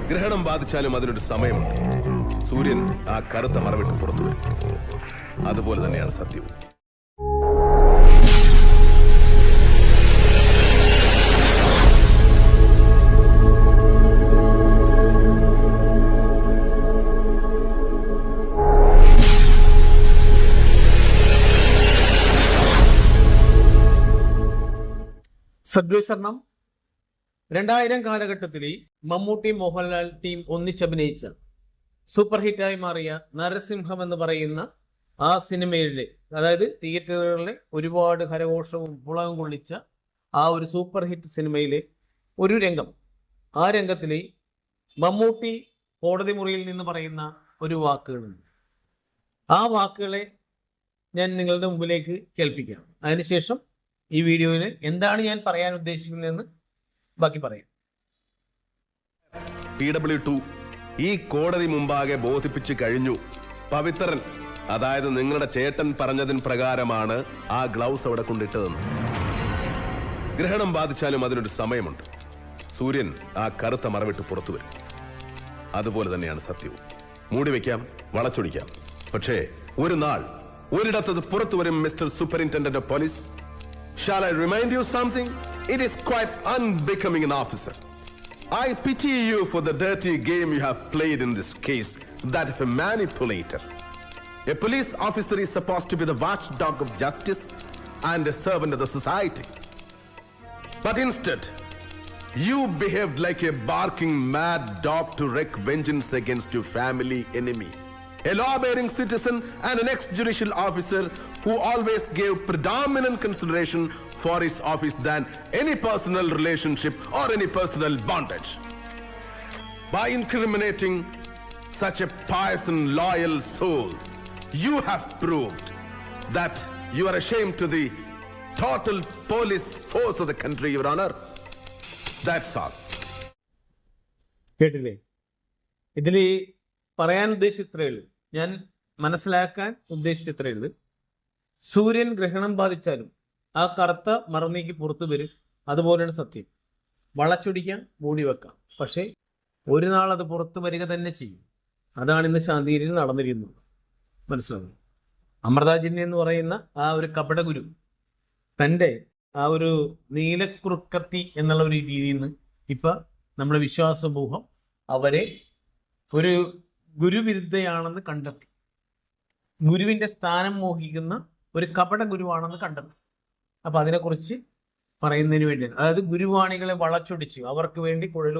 ഗ്രഹണം ബാധിച്ചാലും അതിനൊരു സമയമുണ്ട്. സൂര്യൻ ആ കറുത്ത മറവിട്ട് പുറത്തു വരും. അതുപോലെ തന്നെയാണ് സത്യവും. സദ്വീകരണം 2000 കാലഘട്ടത്തിൽ മമ്മൂട്ടി മോഹൻലാൽ ടീം ഒന്നിച്ചഭിനയിച്ച സൂപ്പർ ഹിറ്റായി മാറിയ നരസിംഹം എന്ന് പറയുന്ന ആ സിനിമയിലെ, അതായത് തിയേറ്ററുകളിലെ ഒരുപാട് കരഘോഷവും പുളകം കൊള്ളിച്ച ആ ഒരു സൂപ്പർ ഹിറ്റ് സിനിമയിലെ ഒരു രംഗം, ആ രംഗത്തിൽ മമ്മൂട്ടി കോടതി മുറിയിൽ നിന്ന് പറയുന്ന ഒരു വാക്കുകളുണ്ട്. ആ വാക്കുകളെ ഞാൻ നിങ്ങളുടെ മുമ്പിലേക്ക് കേൾപ്പിക്കാം. അതിനുശേഷം ഈ വീഡിയോയിൽ എന്താണ് ഞാൻ പറയാൻ ഉദ്ദേശിക്കുന്നതെന്ന് ബാക്കി പറയാം. PW2 ഈ കോടതി മുമ്പാകെ ബോധിപ്പിച്ചു കഴിഞ്ഞു. പവിത്രൻ, അതായത് നിങ്ങളുടെ ചേട്ടൻ പറഞ്ഞതിന് പ്രകാരമാണ് ആ ഗ്ലൗസ് അവിടെ കൊണ്ടിട്ടതെന്ന്. ഗ്രഹണം ബാധിച്ചാലും അതിനൊരു സമയമുണ്ട്. സൂര്യൻ ആ കറുത്ത മറവിട്ട് പുറത്തു വരും. അതുപോലെ തന്നെയാണ് സത്യവും. മൂടിവെക്കാം, വളച്ചൊടിക്കാം, പക്ഷേ ഒരു നാൾ ഒരിടത്തത് പുറത്തു വരും. Mister superintendent of police, shall I remind you something? It is quite unbecoming an officer. I pity you for the dirty game you have played in this case, that of a manipulator. A police officer is supposed to be the watchdog of justice and a servant of the society. But instead, you behaved like a barking mad dog to wreak vengeance against your family enemy. A law-abiding citizen and an ex-judicial officer who always gave predominant consideration for his office than any personal relationship or any personal bondage. By incriminating such a pious and loyal soul, you have proved that you are ashamed to the total police force of the country, Your Honor. That's all. കേട്ടില്ലേ? ഇതിൽ പറയാൻ ഉദ്ദേശിച്ചത്രേ ഉള്ളൂ, ഞാൻ മനസ്സിലാക്കാൻ ഉദ്ദേശിച്ചത്രേ ഉള്ളൂ. സൂര്യൻ ഗ്രഹണം ബാധിച്ചാലും ആ കറുത്ത മറന്നേക്ക് പുറത്തു വരും. അതുപോലെയാണ് സത്യം. വളച്ചൊടിക്കാൻ, മൂടി വെക്കാം, പക്ഷേ ഒരു നാൾ അത് പുറത്തു വരിക തന്നെ ചെയ്യും. അതാണ് ഇന്ന് ശാന്തിയിൽ നടന്നിരിക്കുന്നത്. മനസ്സിലാവും. അമൃതാജിന്യ എന്ന് പറയുന്ന ആ ഒരു കപടഗുരു തൻ്റെ ആ ഒരു നീലക്കുറുക്കത്തി എന്നുള്ള ഒരു രീതിയിൽ നിന്ന് ഇപ്പം നമ്മുടെ വിശ്വാസമൂഹം അവരെ ഒരു ഗുരുവിരുദ്ധയാണെന്ന് കണ്ടെത്തി. ഗുരുവിൻ്റെ സ്ഥാനം മോഹിക്കുന്ന ഒരു കപട ഗുരുവാണെന്ന് കണ്ടെത്തി. അപ്പം അതിനെക്കുറിച്ച് പറയുന്നതിന് വേണ്ടിയാണ്. അതായത് ഗുരുവാണികളെ വളച്ചൊടിച്ച് അവർക്ക് വേണ്ടി കുഴൽ